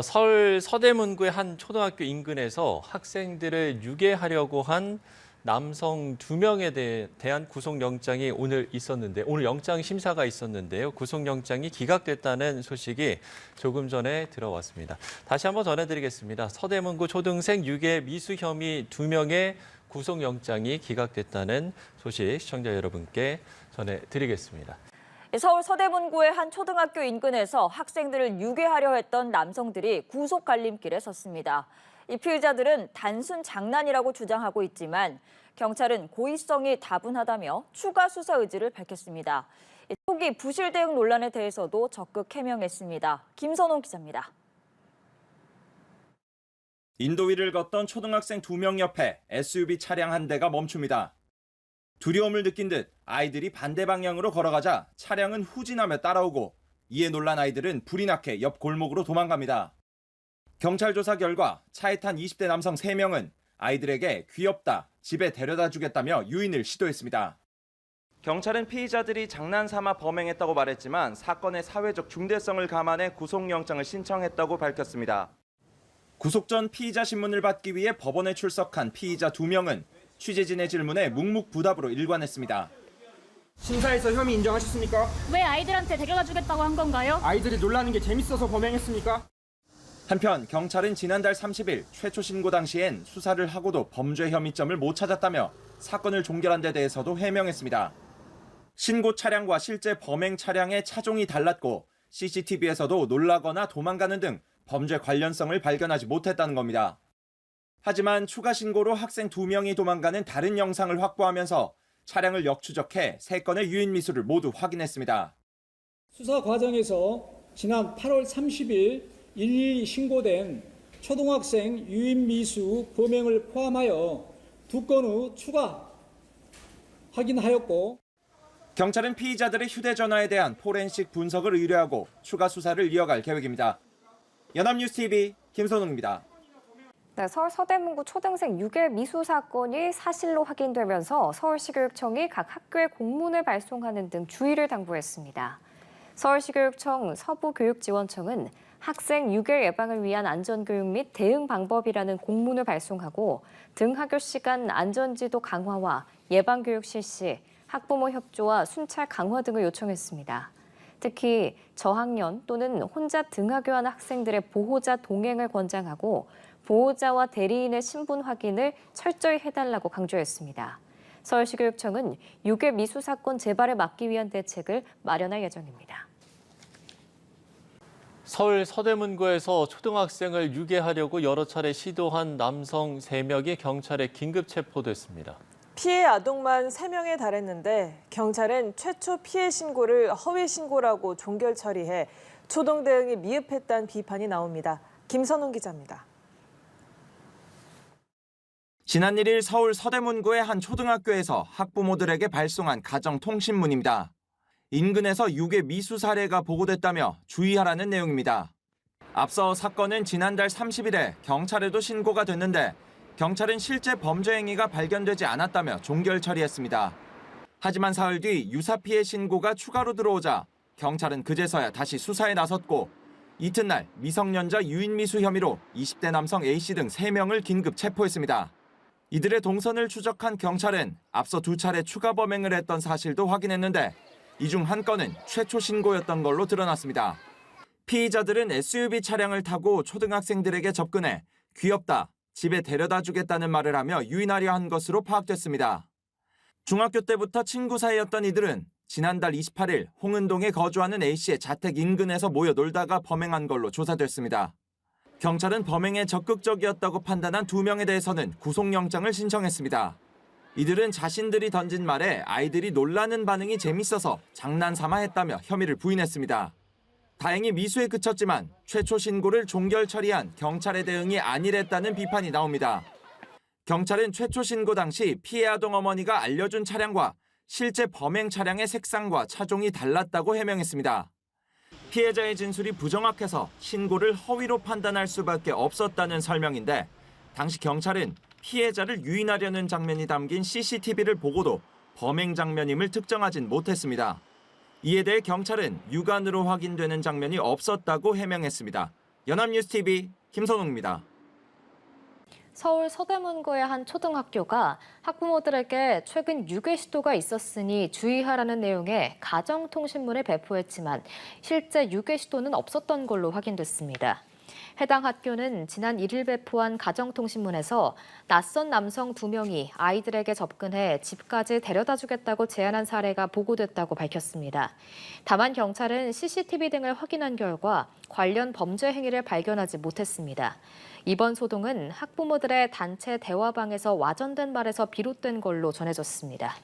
서울 서대문구의 한 초등학교 인근에서 학생들을 유괴하려고 한 남성 2명에 대한 구속영장이 오늘 영장 심사가 있었는데요. 구속영장이 기각됐다는 소식이 조금 전에 들어왔습니다. 다시 한번 전해드리겠습니다. 서대문구 초등생 유괴 미수 혐의 2명의 구속영장이 기각됐다는 소식 시청자 여러분께 전해드리겠습니다. 서울 서대문구의 한 초등학교 인근에서 학생들을 유괴하려 했던 남성들이 구속 갈림길에 섰습니다. 이 피의자들은 단순 장난이라고 주장하고 있지만 경찰은 고의성이 다분하다며 추가 수사 의지를 밝혔습니다. 초기 부실 대응 논란에 대해서도 적극 해명했습니다. 김선홍 기자입니다. 인도 위를 걷던 초등학생 2명 옆에 SUV 차량 한 대가 멈춥니다. 두려움을 느낀 듯 아이들이 반대 방향으로 걸어가자 차량은 후진하며 따라오고 이에 놀란 아이들은 불이 나게 옆 골목으로 도망갑니다. 경찰 조사 결과 차에 탄 20대 남성 3명은 아이들에게 귀엽다, 집에 데려다 주겠다며 유인을 시도했습니다. 경찰은 피의자들이 장난삼아 범행했다고 말했지만 사건의 사회적 중대성을 감안해 구속영장을 신청했다고 밝혔습니다. 구속 전 피의자 신문을 받기 위해 법원에 출석한 피의자 2명은 취재진의 질문에 묵묵부답으로 일관했습니다. 심사에서 혐의 인정하셨습니까? 왜 아이들한테 데려다 주겠다고 한 건가요? 아이들이 놀라는 게 재밌어서 범행했습니까? 한편 경찰은 지난달 30일 최초 신고 당시엔 수사를 하고도 범죄 혐의점을 못 찾았다며 사건을 종결한 데 대해서도 해명했습니다. 신고 차량과 실제 범행 차량의 차종이 달랐고 CCTV에서도 놀라거나 도망가는 등 범죄 관련성을 발견하지 못했다는 겁니다. 하지만 추가 신고로 학생 2명이 도망가는 다른 영상을 확보하면서 차량을 역추적해 3건의 유인 미수를 모두 확인했습니다. 수사 과정에서 지난 8월 30일 112 신고된 초등학생 유인 미수 범행을 포함하여 2건의 추가 확인하였고 경찰은 피의자들의 휴대전화에 대한 포렌식 분석을 의뢰하고 추가 수사를 이어갈 계획입니다. 연합뉴스TV 김선웅입니다. 네, 서울 서대문구 초등생 유괴 미수 사건이 사실로 확인되면서 서울시교육청이 각 학교에 공문을 발송하는 등 주의를 당부했습니다. 서울시교육청 서부교육지원청은 학생 유괴 예방을 위한 안전교육 및 대응 방법이라는 공문을 발송하고 등하교 시간 안전지도 강화와 예방교육 실시, 학부모 협조와 순찰 강화 등을 요청했습니다. 특히 저학년 또는 혼자 등하교하는 학생들의 보호자 동행을 권장하고 보호자와 대리인의 신분 확인을 철저히 해달라고 강조했습니다. 서울시교육청은 유괴 미수 사건 재발을 막기 위한 대책을 마련할 예정입니다. 서울 서대문구에서 초등학생을 유괴하려고 여러 차례 시도한 남성 3명이 경찰에 긴급 체포됐습니다. 피해 아동만 3명에 달했는데 경찰은 최초 피해 신고를 허위 신고라고 종결 처리해 초동 대응이 미흡했다는 비판이 나옵니다. 김선웅 기자입니다. 지난 1일 서울 서대문구의 한 초등학교에서 학부모들에게 발송한 가정통신문입니다. 인근에서 유괴 미수 사례가 보고됐다며 주의하라는 내용입니다. 앞서 사건은 지난달 30일에 경찰에도 신고가 됐는데 경찰은 실제 범죄 행위가 발견되지 않았다며 종결 처리했습니다. 하지만 사흘 뒤 유사 피해 신고가 추가로 들어오자 경찰은 그제서야 다시 수사에 나섰고 이튿날 미성년자 유인 미수 혐의로 20대 남성 A씨 등 3명을 긴급 체포했습니다. 이들의 동선을 추적한 경찰은 앞서 2차례 추가 범행을 했던 사실도 확인했는데 이 중 한 건은 최초 신고였던 걸로 드러났습니다. 피의자들은 SUV 차량을 타고 초등학생들에게 접근해 귀엽다, 집에 데려다 주겠다는 말을 하며 유인하려 한 것으로 파악됐습니다. 중학교 때부터 친구 사이였던 이들은 지난달 28일 홍은동에 거주하는 A씨의 자택 인근에서 모여 놀다가 범행한 걸로 조사됐습니다. 경찰은 범행에 적극적이었다고 판단한 2명에 대해서는 구속영장을 신청했습니다. 이들은 자신들이 던진 말에 아이들이 놀라는 반응이 재밌어서 장난삼아 했다며 혐의를 부인했습니다. 다행히 미수에 그쳤지만 최초 신고를 종결 처리한 경찰의 대응이 안일했다는 비판이 나옵니다. 경찰은 최초 신고 당시 피해 아동 어머니가 알려준 차량과 실제 범행 차량의 색상과 차종이 달랐다고 해명했습니다. 피해자의 진술이 부정확해서 신고를 허위로 판단할 수밖에 없었다는 설명인데 당시 경찰은 피해자를 유인하려는 장면이 담긴 CCTV를 보고도 범행 장면임을 특정하진 못했습니다. 이에 대해 경찰은 육안으로 확인되는 장면이 없었다고 해명했습니다. 연합뉴스TV 김선웅입니다. 서울 서대문구의 한 초등학교가 학부모들에게 최근 유괴 시도가 있었으니 주의하라는 내용의 가정통신문을 배포했지만 실제 유괴 시도는 없었던 걸로 확인됐습니다. 해당 학교는 지난 1일 배포한 가정통신문에서 낯선 남성 2명이 아이들에게 접근해 집까지 데려다 주겠다고 제안한 사례가 보고됐다고 밝혔습니다. 다만 경찰은 CCTV 등을 확인한 결과 관련 범죄 행위를 발견하지 못했습니다. 이번 소동은 학부모들의 단체 대화방에서 와전된 말에서 비롯된 걸로 전해졌습니다.